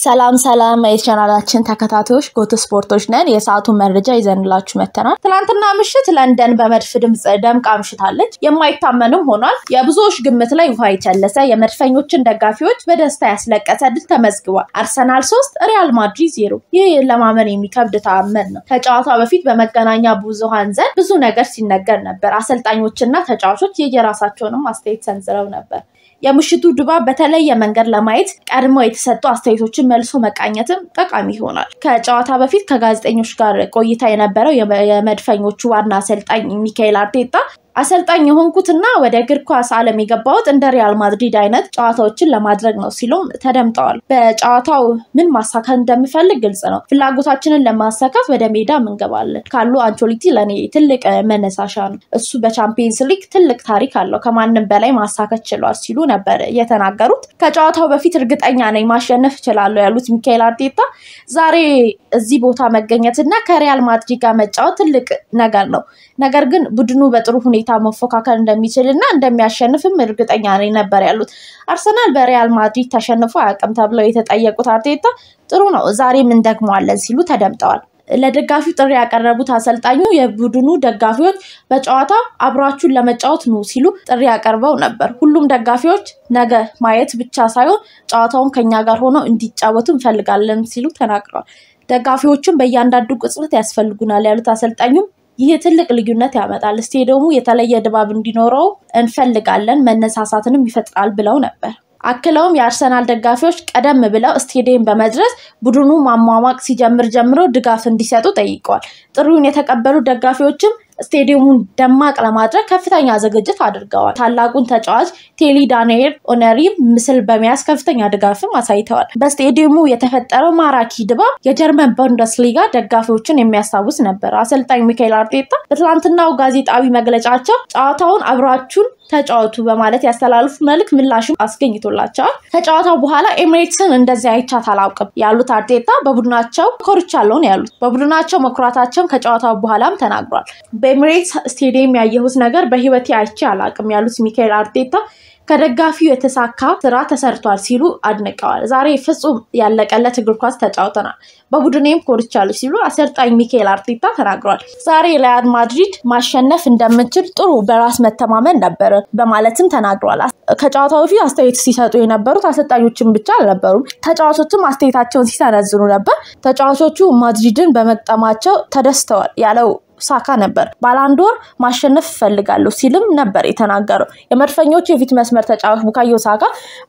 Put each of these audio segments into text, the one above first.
ሰላም የቻናላችን ተከታታዮች ጎት ስፖርቶች ነን የሰዓቱ መረጃ ይዘንላችሁ መተናል ትላንትና ምሽት ለንደን በመድፍ ድምጽ ደምቃ አምሽታለች የማይታመንም ሆኗል የብዙዎች ግምት ላይ ውሃ ይቸለሰ የመድፈኞችን ደጋፊዎች በደስታ ያስለቀሰ ድል ተመዝግቧል አርሰናል 3 ሪያል ማድሪድ 0 ይህ ለማመን የሚከብድ ተአምር ነው ከጨዋታው በፊት በመገናኛ ብዙሃን ዘንድ ብዙ ነገር ሲነገር ነበር አሰልጣኞችና ተጫዋቾች የየራሳቸውንም አስተያየት ሰንዝረው ነበር የምሽቱ ድባብ በተለየ መንገድ ለማየት ቀድሞ የተሰጡ አስተያየቶችን መልሶ መቃኘትም ጠቃሚ ይሆናል ከጨዋታ በፊት ከጋዜጠኞች ጋር ቆይታ የነበረው የመድፈኞቹ ዋና አሰልጣኝ ሚካኤል አርቴታ አሰልጣኝ የሆንኩትና ወደ እግር ኳስ ዓለም የገባሁት እንደ ሪያል ማድሪድ አይነት ጨዋታዎችን ለማድረግ ነው ሲሉም ተደምጠዋል በጨዋታው ምን ማሳካት እንደምፈልግ ግልጽ ነው ፍላጎታችንን ለማሳካት ወደ ሜዳ እንገባለን ካሉ አንቾሊቲ ለኔ ትልቅ መነሳሻ ነው እሱ በቻምፒየንስ ሊግ ትልቅ ታሪክ አለው ከማንንም በላይ ማሳካት ችሏል ሲሉ ነበር የተናገሩት ከጨዋታው በፊት እርግጠኛ ነኝ ማሸነፍ ይችላል ያሉት ሚካኤል አርቴታ ዛሬ እዚህ ቦታ መገኘትና ከሪያል ማድሪድ ጋር መጫወት ትልቅ ነገር ነው ነገር ግን ቡድኑ በጥሩ ሁኔታ መፎካከር እንደሚችልና እንደሚያሸንፍም እርግጠኛ ነኝ ነበር ያሉት አርሰናል በሪያል ማድሪድ ተሸንፎ አያውቅም ተብለው የተጠየቁት አርቴታ ጥሩ ነው ዛሬም እንደግመዋለን ሲሉ ተደምጠዋል ለደጋፊው ጥሪ ያቀረቡት አሰልጣኙ የቡድኑ ደጋፊዎች በጨዋታ አብራችሁን ለመጫወት ነው ሲሉ ጥሪ ያቀርበው ነበር ሁሉም ደጋፊዎች ነገ ማየት ብቻ ሳይሆን ጨዋታውን ከኛ ጋር ሆነው እንዲጫወቱ እንፈልጋለን ሲሉ ተናግረዋል ደጋፊዎቹም በእያንዳንዱ ቅጽበት ያስፈልጉናል ያሉት አሰልጣኙ ይሄ ትልቅ ልዩነት ያመጣል ስቴዲየሙ የተለየ ድባብ እንዲኖረው እንፈልጋለን መነሳሳትንም ይፈጥራል ብለው ነበር አክለውም የአርሰናል ደጋፊዎች ቀደም ብለው ስቴዲየም በመድረስ ቡድኑ ማሟሟቅ ሲጀምር ጀምሮ ድጋፍ እንዲሰጡ ጠይቀዋል ጥሩውን የተቀበሉ ደጋፊዎችም ስቴዲየሙን ደማቅ ለማድረግ ከፍተኛ ዝግጅት አድርገዋል ታላቁን ተጫዋች ቴሊ ዳንኤል ኦነሪ ምስል በመያዝ ከፍተኛ ድጋፍም አሳይተዋል በስቴዲየሙ የተፈጠረው ማራኪ ድባብ የጀርመን ቡንደስሊጋ ደጋፊዎችን የሚያስታውስ ነበር አሰልጣኝ ሚካኤል አርቴታ በትላንትናው ጋዜጣዊ መግለጫቸው ጨዋታውን አብራችሁን ተጫወቱ በማለት ያስተላልፉ መልክ ምላሽ አስገኝቶላቸዋል ከጨዋታው በኋላ ኤሚሬትስን እንደዚህ አይቻት አላውቅም ያሉት አርቴታ በቡድናቸው ኮርቻለሁ ያሉት በቡድናቸው መኩራታቸውን ከጨዋታው በኋላም ተናግሯል በኤሚሬትስ ስቴዲየም ያየሁት ነገር በህይወቴ አይቼ አላውቅም ያሉት ሚካኤል አርቴታ ከደጋፊው የተሳካ ስራ ተሰርቷል ሲሉ አድንቀዋል ዛሬ ፍጹም ያለቀለት እግር ኳስ ተጫውተናል በቡድኔም ኮርቻለሁ ሲሉ አሰልጣኝ ሚካኤል አርቴታ ተናግሯል ዛሬ ሪያል ማድሪድ ማሸነፍ እንደምችል ጥሩ በራስ መተማመን ነበር በማለትም ተናግሯል ከጨዋታው በፊት አስተያየት ሲሰጡ የነበሩት አሰልጣኞችን ብቻ አልነበሩም ተጫዋቾችም አስተያየታቸውን ሲሰነዝሩ ነበር ተጫዋቾቹ ማድሪድን በመቅጠማቸው ተደስተዋል ያለው ሳካ ነበር ባላንዶር ማሸነፍ ፈልጋለሁ ሲልም ነበር የተናገረው የመድፈኞቹ የፊት መስመር ተጫዋች ቡካዮ ሳካ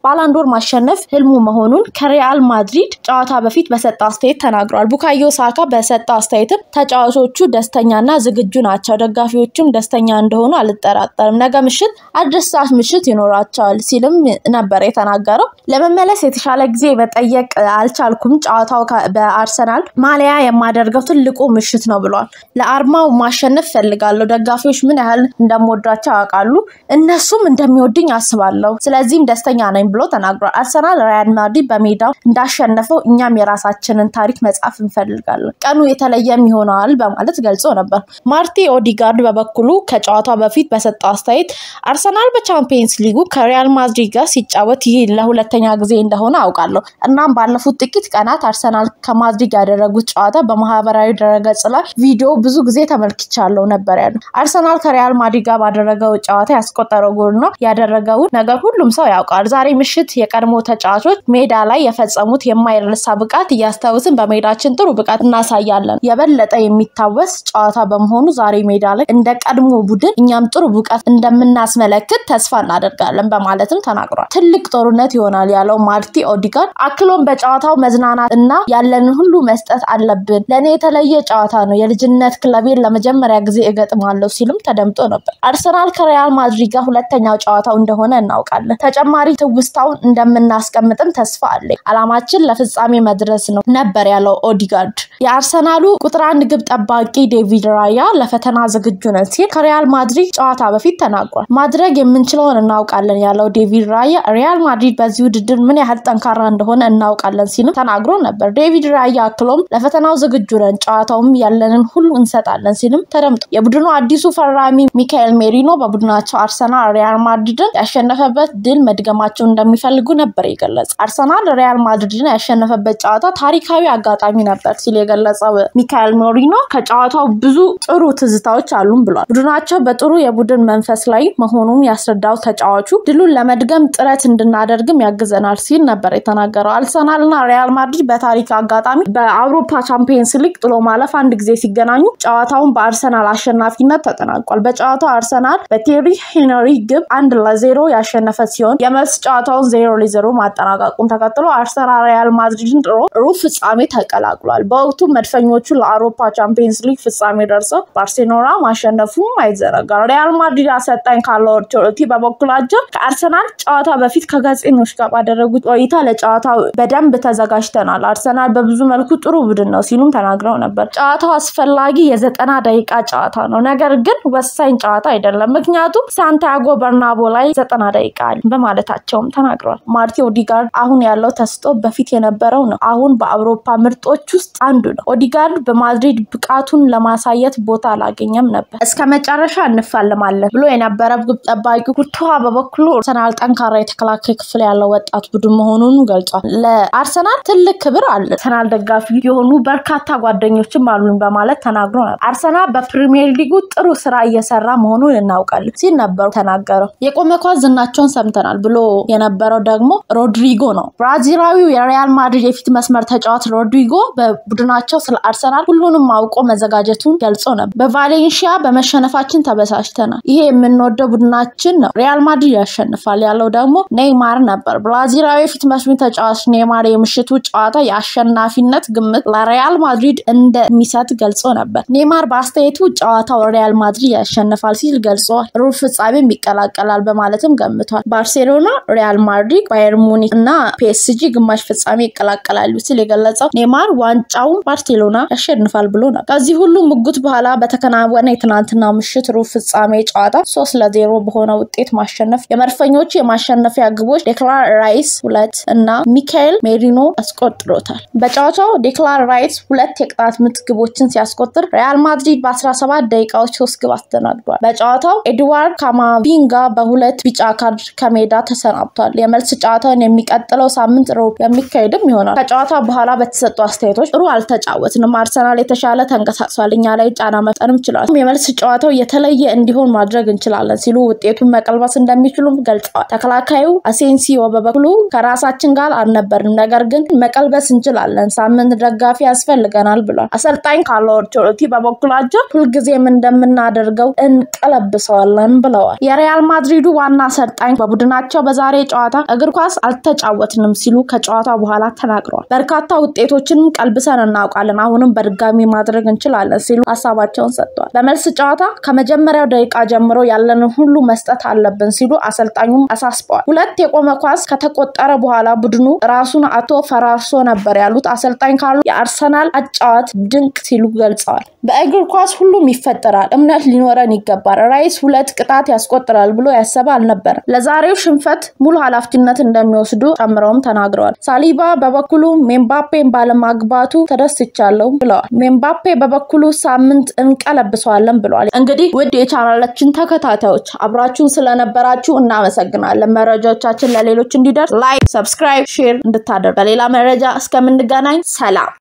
ባላንዶር ማሸነፍ ህልሙ መሆኑን ከሪያል ማድሪድ ጨዋታ በፊት በሰጣው አስተያየት ተናግሯል ቡካዮ ሳካ በሰጣው አስተያየትም ተጫዋቾቹ ደስተኛና ዝግጁ ናቸው ደጋፊዎችም ደስተኛ እንደሆኑ አልጠራጠርም ነገ ምሽት አዲስ ምሽት ይኖራቸዋል ሲልም ነበር የተናገረው ለመመለስ የተሻለ ጊዜ መጠየቅ አልቻልኩም ጨዋታው በአርሰናል ማሊያ የማደርገው ትልቁ ምሽት ነው ብሏል ለአርማ ማሸነፍ ፈልጋለሁ ደጋፊዎች ምን ያህል እንደምወዳቸው ያውቃሉ እነሱም እንደሚወዱኝ አስባለሁ ስለዚህም ደስተኛ ነኝ ብሎ ተናግሯል አርሰናል ሪያል ማድሪድ በሜዳው እንዳሸነፈው እኛም የራሳችንን ታሪክ መጻፍ እንፈልጋለን ቀኑ የተለየ ይሆናል በማለት ገልጾ ነበር ማርቲ ኦዲጋርድ በበኩሉ ከጨዋታው በፊት በሰጠው አስተያየት አርሰናል በቻምፒየንስ ሊጉ ከሪያል ማድሪድ ጋር ሲጫወት ይህ ለሁለተኛ ጊዜ እንደሆነ አውቃለሁ እናም ባለፉት ጥቂት ቀናት አርሰናል ከማድሪድ ያደረጉት ጨዋታ በማህበራዊ ድረገጽ ላይ ቪዲዮ ብዙ ጊዜ ተመልክቻለሁ ነበር ያለው አርሰናል ከሪያል ማድሪድ ጋር ባደረገው ጨዋታ ያስቆጠረው ጎልና ያደረገው ነገር ሁሉም ሰው ያውቃል ዛሬ ምሽት የቀድሞ ተጫዋቾች ሜዳ ላይ የፈጸሙት የማይረሳ ብቃት ያስተውስን በሜዳችን ጥሩ ብቃት እናሳያለን የበለጠ የሚታወስ ጨዋታ በመሆኑ ዛሬ ሜዳ ላይ እንደ ቀድሞ ቡድን እኛም ጥሩ ብቃት እንደምናስመለክት ተስፋ እናደርጋለን በማለትም ተናግሯል ትልቅ ጦርነት ይሆናል ያለው ማርቲ ኦዲጋርድ አክሎም በጨዋታው መዝናናት እና ያለንን ሁሉ መስጠት አለብን ለኔ የተለየ ጨዋታ ነው የልጅነት ክለብ ለመጀመሪያ ጊዜ እገጥማለሁ ሲልም ተደምጦ ነበር አርሰናል ከሪያል ማድሪድ ጋር ሁለተኛው ጨዋታው እንደሆነ እናውቃለን ተጨማሪ ትውስታውን እንደምናስቀምጥም ተስፋ አለኝ አላማችን ለፍጻሜ መድረስ ነው ነበር ያለው ኦዲጋርድ የአርሰናሉ ቁጥር 1 ግብ ጠባቂ ዴቪድ ራያ ለፈተና ዝግጁ ነው ሲል ከሪያል ማድሪድ ጨዋታ በፊት ተናግሯል ማድረግ የምንችለውን እናውቃለን ያለው ዴቪድ ራያ ሪያል ማድሪድ በዚህ ውድድር ምን ያህል ጠንካራ እንደሆነ እናውቃለን ሲልም ተናግሮ ነበር ዴቪድ ራያ አክሎም ለፈተናው ዝግጁ ነን ጨዋታውም ያለንን ሁሉ እንሰጣለን እንችላለን ሲልም ተደምጧል። የቡድኑ አዲሱ ፈራሚ ሚካኤል ሜሪኖ በቡድናቸው አርሰናል ሪያል ማድሪድን ያሸነፈበት ድል መድገማቸው እንደሚፈልጉ ነበር የገለጸው። አርሰናል ሪያል ማድሪድን ያሸነፈበት ጨዋታ ታሪካዊ አጋጣሚ ነበር ሲል የገለጸው ሚካኤል ሜሪኖ ከጨዋታው ብዙ ጥሩ ትዝታዎች አሉን ብሏል። ቡድናቸው በጥሩ የቡድን መንፈስ ላይ መሆኑን ያስረዳው ተጫዋቹ ድሉን ለመድገም ጥረት እንድናደርግም ያግዘናል ሲል ነበር የተናገረው። አርሰናልና ሪያል ማድሪድ በታሪክ አጋጣሚ በአውሮፓ ቻምፒየንስ ሊግ ጥሎ ማለፍ አንድ ጊዜ ሲገናኙ ጨዋታውን በአርሰናል አሸናፊነት ተጠናቋል። በጨዋታው አርሰናል በቴሪ ሄነሪ ግብ 1-0 ያሸነፈ ሲሆን የመልስ ጨዋታውን 0-0 ማጠናቀቁን ተከትሎ አርሰናል ሪያል ማድሪድን ሩብ ፍጻሜ ተቀላቅሏል። በወቅቱ መድፈኞቹ ለአውሮፓ ቻምፒየንስ ሊግ ፍጻሜ ደርሰው ባርሴሎና ማሸነፉም አይዘነጋም። ሪያል ማድሪድ አሰልጣኝ ካርሎ አንቸሎቲ በበኩላቸው ከአርሰናል ጨዋታ በፊት ከጋዜጠኞች ጋር ባደረጉት ቆይታ ለጨዋታው በደንብ ተዘጋጅተናል፣ አርሰናል በብዙ መልኩ ጥሩ ቡድን ነው ሲሉም ተናግረው ነበር። ጨዋታው አስፈላጊ የ90 ደቂቃ ጨዋታ ነው፣ ነገር ግን ወሳኝ ጨዋታ አይደለም፣ ምክንያቱም ሳንቲያጎ በርናቦ ላይ 90 ደቂቃ በማለታቸውም ተናግረዋል። ማርቲን ኦዲጋርድ አሁን ያለው ተስጦ በፊት የነበረው ነው። አሁን በአውሮፓ ምርጦች ውስጥ አንዱ ነው። ኦዲጋርድ በማድሪድ ብቃቱን ለማሳየት ቦታ አላገኘም ነበር። እስከመጨረሻ እንፋለማለን ብሎ የነበረው ግብ ጠባቂ ኩርቱዋ በበኩሉ አርሰናል ጠንካራ የተከላካይ ክፍል ያለው ወጣት ቡድን መሆኑን ገልጿል። ለአርሰናል ትልቅ ክብር አለ፣ አርሰናል ደጋፊ የሆኑ በርካታ ጓደኞችም አሉን በማለት ተናግሮ ነበር። አርሰናል በፕሪሚየር ሊጉ ጥሩ ስራ እየሰራ መሆኑን እናውቃለን ሲል ነበር ተናገረው። የቆመ ኳስ ዝናቸውን ሰምተናል ብሎ የነበረው ደግሞ ሮድሪጎ ነው። ብራዚላዊው የሪያል ማድሪድ የፊት መስመር ተጫዋች ሮድሪጎ በቡድናቸው ስለ አርሰናል ሁሉንም አውቆ መዘጋጀቱን ገልጾ ነበር። በቫሌንሺያ በመሸነፋችን ተበሳጭተናል፣ ይሄ የምንወደው ቡድናችን ነው፣ ሪያል ማድሪድ ያሸንፋል ያለው ደግሞ ኔይማር ነበር። ብራዚላዊው የፊት መስመር ተጫዋች ኔይማር የምሽቱ ጨዋታ የአሸናፊነት ግምት ለሪያል ማድሪድ እንደሚሰጥ ገልጾ ነበር። ኔይማር በአስተያየቱ ጨዋታው ሪያል ማድሪድ ያሸንፋል ሲል ገልጿል። ሩብ ፍጻሜም ይቀላቀላል በማለትም ገምቷል። ባርሴሎና፣ ሪያል ማድሪድ፣ ባየር ሙኒክ እና ፒኤስጂ ግማሽ ፍጻሜ ይቀላቀላሉ ሲል የገለጸው ኔይማር ዋንጫውን ባርሴሎና ያሸንፋል ብሎ ነበር። ከዚህ ሁሉ ሙግት በኋላ በተከናወነ የትናንትናው ምሽት ሩብ ፍጻሜ ጨዋታ 3-0 በሆነ ውጤት ማሸነፍ የመድፈኞቹ የማሸነፊያ ግቦች ዴክላን ራይስ 2 እና ሚካኤል ሜሪኖ አስቆጥሮታል። በጨዋታው ዴክላን ራይስ 2 የቅጣት ምት ግቦችን ሲያስቆጥር ሪያል ማድሪድ በ17 ደቂቃዎች 3 ግብ አስተናግዷል። በጨዋታው ኤድዋርድ ካማቪንጋ በ2 ቢጫ ካርድ ከሜዳ ተሰናብቷል። የመልስ ጨዋታውን የሚቀጥለው ሳምንት ሮብ የሚካሄድም ይሆናል። ከጨዋታ በኋላ በተሰጡ አስተያየቶች ጥሩ አልተጫወትንም፣ አርሰናል የተሻለ ተንቀሳቅሷል፣ እኛ ላይ ጫና መፍጠርም ይችላል፣ የመልስ ጨዋታው የተለየ እንዲሆን ማድረግ እንችላለን ሲሉ ውጤቱን መቀልበስ እንደሚችሉም ገልጸዋል። ተከላካዩ አሴንሲዮ በበኩሉ ከራሳችን ጋር አልነበርንም፣ ነገር ግን መቀልበስ እንችላለን፣ ሳምንት ደጋፊ ያስፈልገናል ብሏል። አሰልጣኝ ካርሎ አንቸሎቲ በበኩላቸው ሁልጊዜም እንደምናደርገው እንቀለብሰዋለን ብለዋል። የሪያል ማድሪዱ ዋና አሰልጣኝ በቡድናቸው በዛሬ ጨዋታ እግር ኳስ አልተጫወትንም ሲሉ ከጨዋታ በኋላ ተናግረዋል። በርካታ ውጤቶችንም ቀልብሰን እናውቃለን፣ አሁንም በድጋሚ ማድረግ እንችላለን ሲሉ ሀሳባቸውን ሰጥተዋል። በመልስ ጨዋታ ከመጀመሪያው ደቂቃ ጀምሮ ያለንን ሁሉ መስጠት አለብን ሲሉ አሰልጣኙም አሳስበዋል። 2 የቆመ ኳስ ከተቆጠረ በኋላ ቡድኑ ራሱን አቶ ፈራርሶ ነበር ያሉት አሰልጣኝ ካርሎ የአርሰናል አጫዋት ድንቅ ሲሉ ገልጸዋል። በእግር ኳስ ሁሉም ይፈጠራል፣ እምነት ሊኖረን ይገባል፣ ራይስ 2 ቅጣት ያስቆጥራል ብሎ ያሰበ አልነበረም፣ ለዛሬው ሽንፈት ሙሉ ኃላፊነት እንደሚወስዱ ጨምረውም ተናግረዋል። ሳሊባ በበኩሉ ሜምባፔን ባለማግባቱ ተደስቻለሁ ብለዋል። ሜምባፔ በበኩሉ ሳምንት እንቀለብሰዋለን ብለዋል። እንግዲህ ውድ የቻናላችን ተከታታዮች አብራችሁን ስለነበራችሁ እናመሰግናለን። መረጃዎቻችን ለሌሎች እንዲደርስ ላይክ፣ ሰብስክራይብ፣ ሼር እንድታደርጉ በሌላ መረጃ እስከምንገናኝ ሰላም።